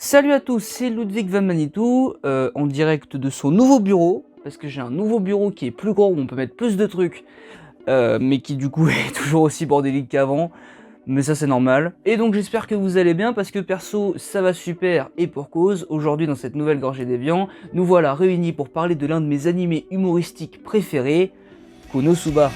Salut à tous, c'est Ludwig Van Manitou, en direct de son nouveau bureau, parce que j'ai un nouveau bureau qui est plus grand, où on peut mettre plus de trucs, mais qui du coup est toujours aussi bordélique qu'avant, mais ça c'est normal. Et donc j'espère que vous allez bien, parce que perso, ça va super, et pour cause. Aujourd'hui dans cette nouvelle gorgée d'évian, nous voilà réunis pour parler de l'un de mes animés humoristiques préférés, Konosuba.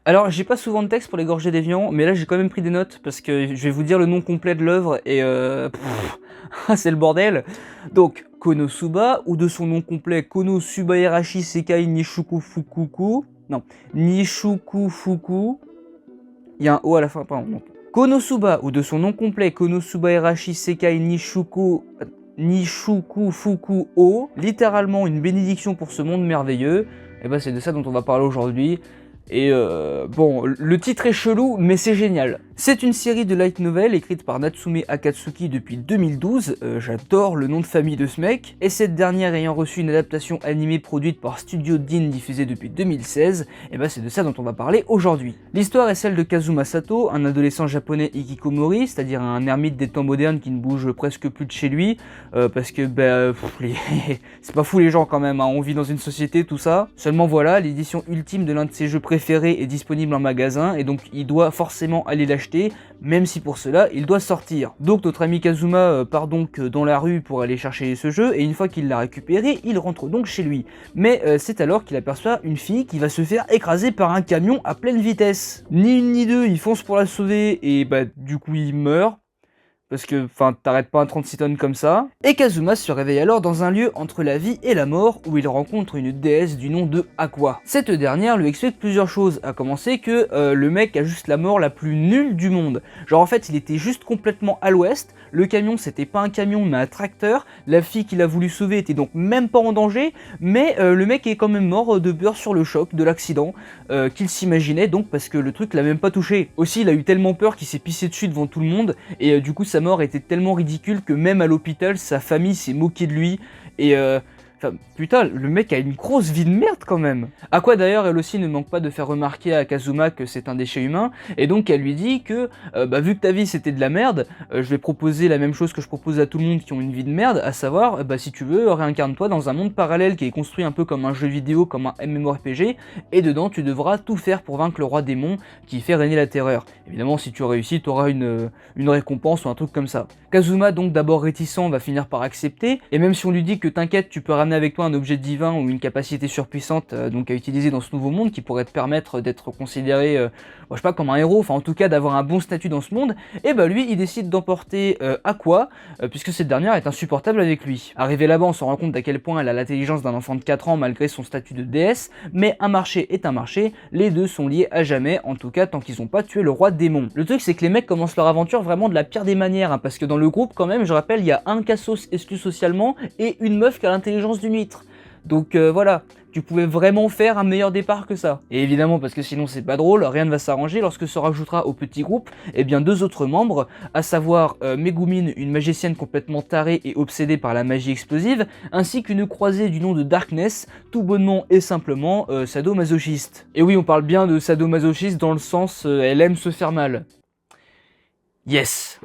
Alors, j'ai pas souvent de texte pour les gorgées d'évian, mais là j'ai quand même pris des notes parce que je vais vous dire le nom complet de l'œuvre et c'est le bordel. Donc, Konosuba, ou de son nom complet Konosubaerashi Sekai Nishuku Fukuku. Non, Nishuku Fuku. Il y a un O à la fin, pardon. Donc, Konosuba, ou de son nom complet Konosubaerashi Sekai Nishuku Fuku O, littéralement une bénédiction pour ce monde merveilleux. Et bah, c'est de ça dont on va parler aujourd'hui. Et bon, le titre est chelou, mais c'est génial. C'est une série de light novel écrite par Natsume Akatsuki depuis 2012, j'adore le nom de famille de ce mec, et cette dernière ayant reçu une adaptation animée produite par Studio Deen diffusée depuis 2016, et bah c'est de ça dont on va parler aujourd'hui. L'histoire est celle de Kazuma Sato, un adolescent japonais hikikomori, c'est-à-dire un ermite des temps modernes qui ne bouge presque plus de chez lui, parce que c'est pas fou les gens quand même, hein. On vit dans une société, tout ça. Seulement voilà, l'édition ultime de l'un de ses jeux préférés est disponible en magasin, et donc il doit forcément aller l'acheter, même si pour cela il doit sortir. Donc notre ami Kazuma part donc dans la rue pour aller chercher ce jeu, et une fois qu'il l'a récupéré, il rentre donc chez lui. Mais c'est alors qu'il aperçoit une fille qui va se faire écraser par un camion à pleine vitesse. Ni une ni deux, il fonce pour la sauver, et bah du coup il meurt. Parce que, enfin, t'arrêtes pas un 36 tonnes comme ça. Et Kazuma se réveille alors dans un lieu entre la vie et la mort, où il rencontre une déesse du nom de Aqua. Cette dernière lui explique plusieurs choses, à commencer que le mec a juste la mort la plus nulle du monde. Genre en fait, il était juste complètement à l'ouest, le camion c'était pas un camion mais un tracteur, la fille qu'il a voulu sauver était donc même pas en danger, mais le mec est quand même mort de peur sur le choc de l'accident qu'il s'imaginait, donc parce que le truc l'a même pas touché. Aussi, il a eu tellement peur qu'il s'est pissé dessus devant tout le monde, et du coup sa mort était tellement ridicule que même à l'hôpital, sa famille s'est moquée de lui, et enfin, putain, le mec a une grosse vie de merde quand même. Aqua d'ailleurs, elle aussi ne manque pas de faire remarquer à Kazuma que c'est un déchet humain, et donc elle lui dit que, vu que ta vie c'était de la merde, je vais proposer la même chose que je propose à tout le monde qui ont une vie de merde, à savoir, si tu veux, réincarne-toi dans un monde parallèle qui est construit un peu comme un jeu vidéo, comme un MMORPG, et dedans tu devras tout faire pour vaincre le roi démon qui fait régner la terreur. Évidemment, si tu réussis, tu auras une récompense ou un truc comme ça. Kazuma, donc d'abord réticent, va finir par accepter, et même si on lui dit que t'inquiète, tu peux ramener avec toi un objet divin ou une capacité surpuissante donc à utiliser dans ce nouveau monde qui pourrait te permettre d'être considéré, je sais pas, comme un héros, enfin en tout cas d'avoir un bon statut dans ce monde, et bah lui il décide d'emporter Aqua, puisque cette dernière est insupportable avec lui. Arrivé là-bas, on se rend compte à quel point elle a l'intelligence d'un enfant de 4 ans malgré son statut de déesse, mais un marché est un marché, les deux sont liés à jamais, en tout cas tant qu'ils n'ont pas tué le roi démon. Le truc c'est que les mecs commencent leur aventure vraiment de la pire des manières, hein, parce que dans le groupe quand même, je rappelle, il y a un cassos exclu socialement et une meuf qui a l'intelligence d'une huître. Donc voilà, tu pouvais vraiment faire un meilleur départ que ça. Et évidemment, parce que sinon c'est pas drôle, rien ne va s'arranger lorsque se rajoutera au petit groupe deux autres membres, à savoir Megumin, une magicienne complètement tarée et obsédée par la magie explosive, ainsi qu'une croisée du nom de Darkness, tout bonnement et simplement sadomasochiste. Et oui, on parle bien de sadomasochiste dans le sens elle aime se faire mal. Yes.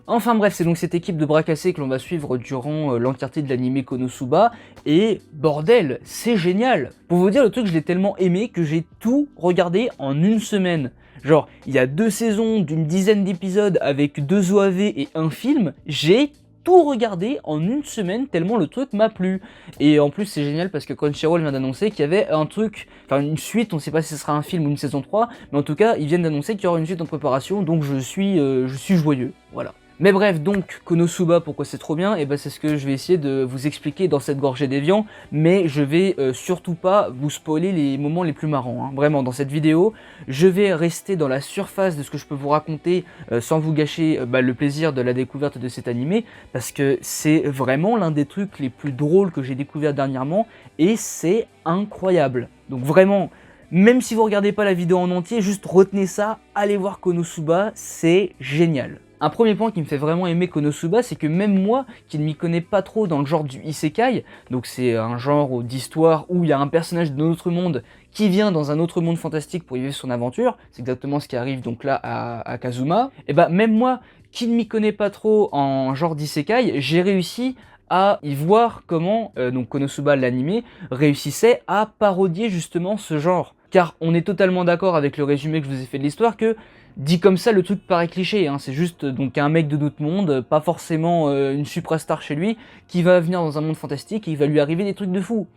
Enfin bref, c'est donc cette équipe de bras cassés que l'on va suivre durant l'entièreté de l'anime Konosuba, et bordel, c'est génial. Pour vous dire, le truc, je l'ai tellement aimé que j'ai tout regardé en une semaine. Genre, il y a 2 saisons d'une dizaine d'épisodes avec 2 OAV et un film, j'ai tout regardé en une semaine tellement le truc m'a plu. Et en plus c'est génial parce que Crunchyroll vient d'annoncer qu'il y avait un truc, enfin une suite, on sait pas si ce sera un film ou une saison 3, mais en tout cas ils viennent d'annoncer qu'il y aura une suite en préparation, donc je suis joyeux, voilà. Mais bref, donc Konosuba, pourquoi c'est trop bien, et c'est ce que je vais essayer de vous expliquer dans cette gorgée d'évian, mais je vais surtout pas vous spoiler les moments les plus marrants, hein. Vraiment, dans cette vidéo, je vais rester dans la surface de ce que je peux vous raconter sans vous gâcher le plaisir de la découverte de cet animé, parce que c'est vraiment l'un des trucs les plus drôles que j'ai découvert dernièrement, et c'est incroyable. Donc vraiment, Même si vous regardez pas la vidéo en entier, juste retenez ça, allez voir Konosuba, c'est génial. Un premier point qui me fait vraiment aimer Konosuba, c'est que même moi, qui ne m'y connais pas trop dans le genre du isekai, donc c'est un genre d'histoire où il y a un personnage d'un autre monde qui vient dans un autre monde fantastique pour y vivre son aventure, c'est exactement ce qui arrive donc là à Kazuma, et bah même moi, qui ne m'y connais pas trop en genre d'isekai, j'ai réussi à y voir comment donc Konosuba l'animé réussissait à parodier justement ce genre. Car on est totalement d'accord avec le résumé que je vous ai fait de l'histoire que dit comme ça, le truc paraît cliché, hein. C'est juste donc un mec de d'autres mondes, pas forcément une suprastar chez lui, qui va venir dans un monde fantastique et il va lui arriver des trucs de fou.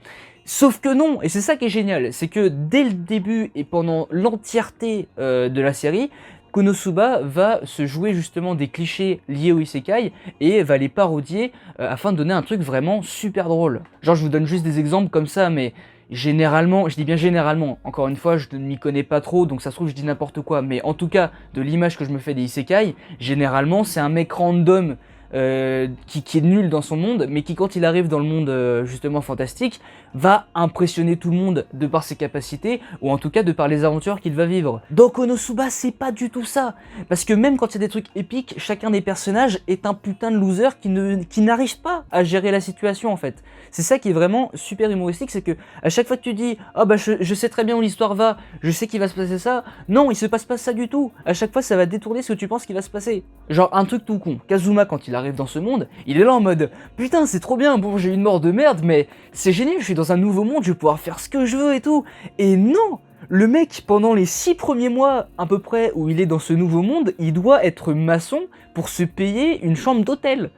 Sauf que non, et c'est ça qui est génial, c'est que dès le début et pendant l'entièreté de la série, Konosuba va se jouer justement des clichés liés au isekai et va les parodier afin de donner un truc vraiment super drôle. Genre je vous donne juste des exemples comme ça, mais généralement, je dis bien généralement, encore une fois, je ne m'y connais pas trop, donc ça se trouve je dis n'importe quoi, mais en tout cas, de l'image que je me fais des isekai, généralement c'est un mec random qui est nul dans son monde, mais qui quand il arrive dans le monde justement fantastique, va impressionner tout le monde de par ses capacités, ou en tout cas de par les aventures qu'il va vivre. Dans Konosuba, c'est pas du tout ça, parce que même quand il y a des trucs épiques, chacun des personnages est un putain de loser qui n'arrive pas à gérer la situation en fait. C'est ça qui est vraiment super humoristique, c'est que à chaque fois que tu dis « Ah bah je sais très bien où l'histoire va, je sais qu'il va se passer ça », non, il se passe pas ça du tout. À chaque fois, ça va détourner ce que tu penses qu'il va se passer. Genre un truc tout con, Kazuma quand il arrive dans ce monde, il est là en mode « Putain, c'est trop bien, bon j'ai une mort de merde, mais c'est génial, je suis dans un nouveau monde, je vais pouvoir faire ce que je veux et tout. » Et non! Le mec, pendant les 6 premiers mois à peu près où il est dans ce nouveau monde, il doit être maçon pour se payer une chambre d'hôtel.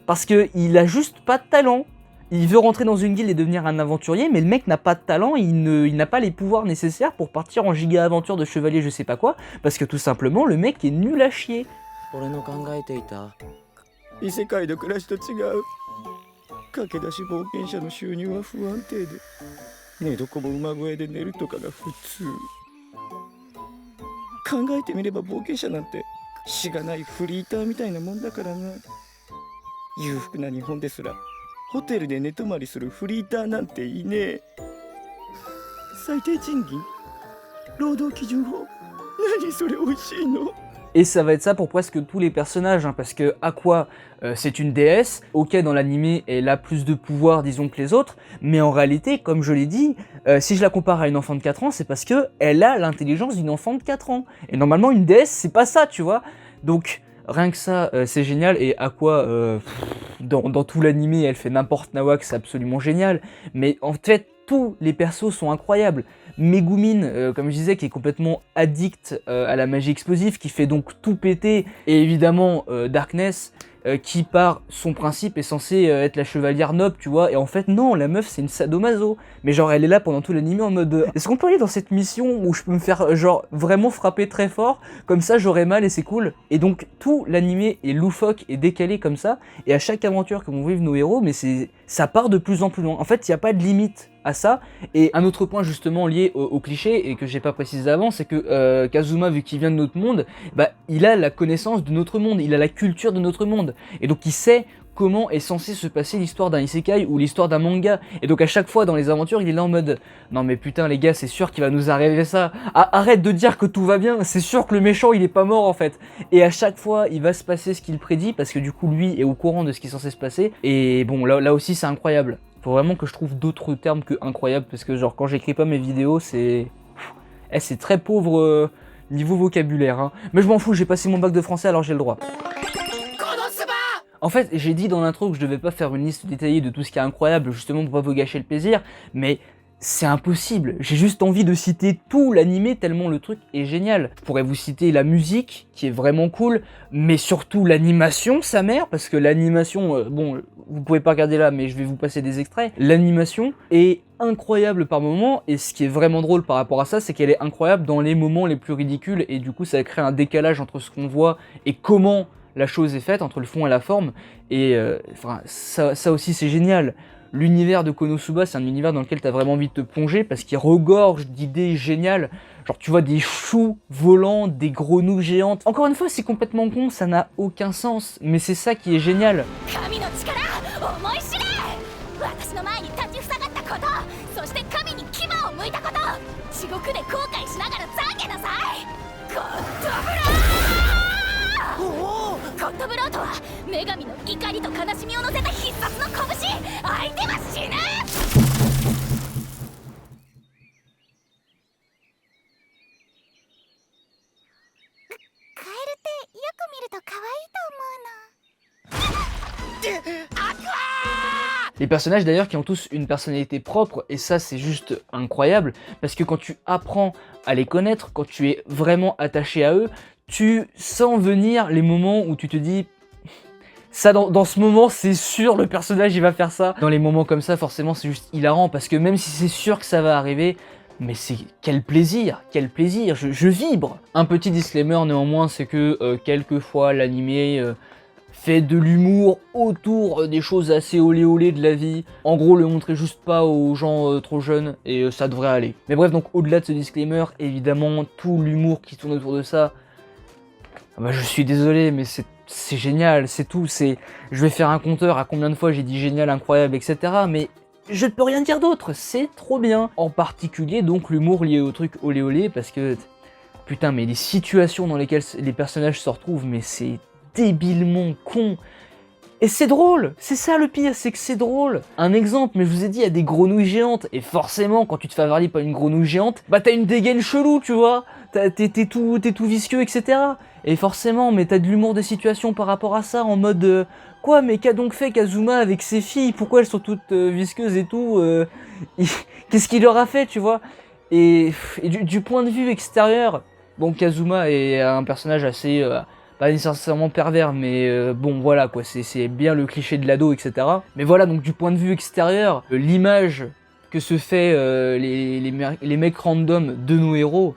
Parce qu'il a juste pas de talent. Il veut rentrer dans une guilde et devenir un aventurier, mais le mec n'a pas de talent, il n'a pas les pouvoirs nécessaires pour partir en giga aventure de chevalier je sais pas quoi, parce que tout simplement le mec est nul à chier. 俺の考えていた異世界の暮らしと違う。駆け出し冒険者の収入は不安定で、寝床も馬小屋で寝るとかが普通。考えてみれば冒険者なんてしがないフリーターみたいなもんだからな。裕福な日本ですらホテルで寝泊まりするフリーターなんていねえ。最低賃金、労働基準法、何それ美味しいの？ Et ça va être ça pour presque tous les personnages, hein, parce que Aqua, c'est une déesse, ok dans l'animé elle a plus de pouvoir disons que les autres, mais en réalité, comme je l'ai dit, si je la compare à une enfant de 4 ans, c'est parce que elle a l'intelligence d'une enfant de 4 ans. Et normalement une déesse, c'est pas ça, tu vois. Donc rien que ça, c'est génial, et Aqua, dans tout l'animé, elle fait n'importe nawak, c'est absolument génial, mais en fait, tous les persos sont incroyables. Megumin, comme je disais, qui est complètement addict à la magie explosive, qui fait donc tout péter, et évidemment Darkness, qui par son principe est censée être la chevalière noble, tu vois, et en fait non, la meuf c'est une sadomaso, mais genre elle est là pendant tout l'anime en mode est-ce qu'on peut aller dans cette mission où je peux me faire genre vraiment frapper très fort, comme ça j'aurai mal et c'est cool. Et donc tout l'anime est loufoque et décalé comme ça, et à chaque aventure que vont vivre nos héros, mais ça part de plus en plus loin. En fait il n'y a pas de limite à ça. Et un autre point justement lié au cliché et que j'ai pas précisé avant, c'est que Kazuma, vu qu'il vient de notre monde, bah il a la connaissance de notre monde, il a la culture de notre monde, et donc il sait comment est censé se passer l'histoire d'un isekai ou l'histoire d'un manga. Et donc à chaque fois dans les aventures il est là en mode non mais putain les gars, c'est sûr qu'il va nous arriver ça, arrête de dire que tout va bien, c'est sûr que le méchant il est pas mort en fait. Et à chaque fois il va se passer ce qu'il prédit, parce que du coup lui est au courant de ce qui est censé se passer. Et bon là aussi c'est incroyable. Faut vraiment que je trouve d'autres termes que incroyable, parce que genre quand j'écris pas mes vidéos c'est très pauvre niveau vocabulaire, hein. Mais je m'en fous, j'ai passé mon bac de français alors j'ai le droit. En fait, j'ai dit dans l'intro que je devais pas faire une liste détaillée de tout ce qui est incroyable, justement pour pas vous gâcher le plaisir, mais c'est impossible. J'ai juste envie de citer tout l'animé tellement le truc est génial. Je pourrais vous citer la musique, qui est vraiment cool, mais surtout l'animation, sa mère, parce que l'animation, bon, vous pouvez pas regarder là, mais je vais vous passer des extraits. L'animation est incroyable par moments, et ce qui est vraiment drôle par rapport à ça, c'est qu'elle est incroyable dans les moments les plus ridicules, et du coup ça crée un décalage entre ce qu'on voit et comment la chose est faite, entre le fond et la forme, et enfin, ça aussi c'est génial. L'univers de Konosuba, c'est un univers dans lequel t'as vraiment envie de te plonger, parce qu'il regorge d'idées géniales. Genre tu vois des choux volants, des grenouilles géantes. Encore une fois c'est complètement con, ça n'a aucun sens, mais c'est ça qui est génial. 獄で後悔しながら懺悔なさい。ゴッドブロー。ゴッドブローとは女神の怒りと悲しみを乗せた必殺の拳。相手は死ぬ。カエルってよく見ると可愛いと思うの。 Les personnages d'ailleurs qui ont tous une personnalité propre, et ça c'est juste incroyable, parce que quand tu apprends à les connaître, quand tu es vraiment attaché à eux, tu sens venir les moments où tu te dis ça dans ce moment c'est sûr le personnage il va faire ça. Dans les moments comme ça forcément c'est juste hilarant, parce que même si c'est sûr que ça va arriver, mais c'est quel plaisir, je vibre. Un petit disclaimer néanmoins, c'est que quelquefois l'animé fait de l'humour autour des choses assez olé olé de la vie. En gros, le montrez juste pas aux gens trop jeunes et ça devrait aller. Mais bref, donc au-delà de ce disclaimer, évidemment, tout l'humour qui tourne autour de ça, bah, je suis désolé, mais c'est génial, c'est tout. Je vais faire un compteur à combien de fois j'ai dit génial, incroyable, etc. Mais je ne peux rien dire d'autre, c'est trop bien. En particulier, donc, l'humour lié au truc olé olé, parce que, putain, mais les situations dans lesquelles les personnages se retrouvent, mais c'est débilement con. Et c'est drôle, c'est ça le pire, c'est que c'est drôle. Un exemple, mais je vous ai dit, il y a des grenouilles géantes, et forcément, quand tu te fais avaler par une grenouille géante, bah t'as une dégaine chelou, tu vois, t'es tout visqueux, etc. Et forcément, mais t'as de l'humour de situation par rapport à ça, en mode quoi, mais qu'a donc fait Kazuma avec ses filles? Pourquoi elles sont toutes visqueuses et tout? Qu'est-ce qu'il leur a fait, tu vois? Et du point de vue extérieur, bon, Kazuma est un personnage assez... pas nécessairement pervers, mais bon voilà quoi, c'est bien le cliché de l'ado, etc. Mais voilà, donc du point de vue extérieur, l'image que se fait les mecs random de nos héros,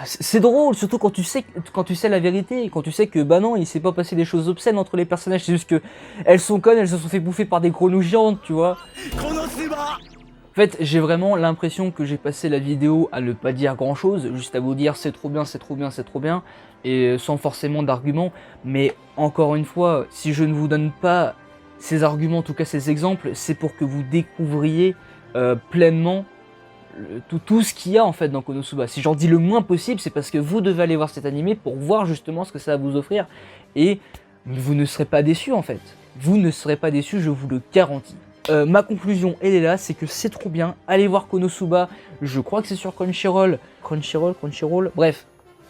c'est drôle, surtout quand tu sais la vérité, quand tu sais que bah non, il s'est pas passé des choses obscènes entre les personnages, c'est juste que elles sont connes, elles se sont fait bouffer par des grenouilles géantes, tu vois. En fait, j'ai vraiment l'impression que j'ai passé la vidéo à ne pas dire grand chose, juste à vous dire c'est trop bien, c'est trop bien, c'est trop bien, et sans forcément d'arguments. Mais encore une fois, si je ne vous donne pas ces arguments, en tout cas ces exemples, c'est pour que vous découvriez pleinement tout ce qu'il y a en fait dans Konosuba. Si j'en dis le moins possible, c'est parce que vous devez aller voir cet animé pour voir justement ce que ça va vous offrir, et vous ne serez pas déçus en fait. Vous ne serez pas déçus, je vous le garantis. Ma conclusion, elle est là, c'est que c'est trop bien. Allez voir Konosuba, je crois que c'est sur Crunchyroll, bref.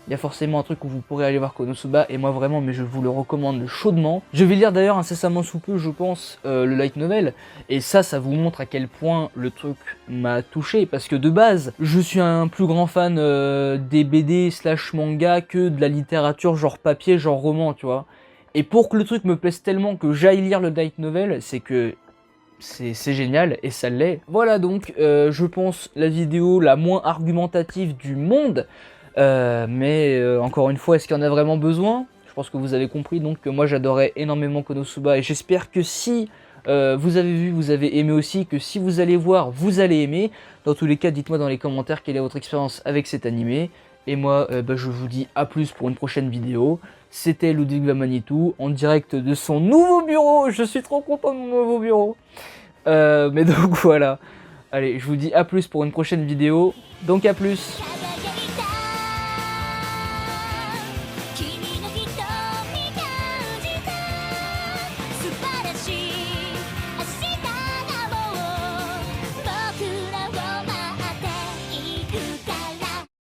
Il y a forcément un truc où vous pourrez aller voir Konosuba, et moi vraiment, mais je vous le recommande chaudement. Je vais lire d'ailleurs incessamment sous peu, je pense, le light novel, et ça vous montre à quel point le truc m'a touché, parce que de base, je suis un plus grand fan des BD / manga que de la littérature genre papier, genre roman, tu vois. Et pour que le truc me plaise tellement que j'aille lire le light novel, c'est que c'est génial, et ça l'est. Voilà donc, je pense, la vidéo la moins argumentative du monde. Mais encore une fois, est-ce qu'il y en a vraiment besoin? Je pense que vous avez compris donc que moi j'adorais énormément Konosuba, et j'espère que si vous avez vu, vous avez aimé aussi, que si vous allez voir, vous allez aimer. Dans tous les cas, dites-moi dans les commentaires quelle est votre expérience avec cet animé. Et moi, je vous dis à plus pour une prochaine vidéo. C'était Ludwig van Manitou en direct de son nouveau bureau. Je suis trop content de mon nouveau bureau. Mais donc voilà. Allez, je vous dis à plus pour une prochaine vidéo. Donc à plus.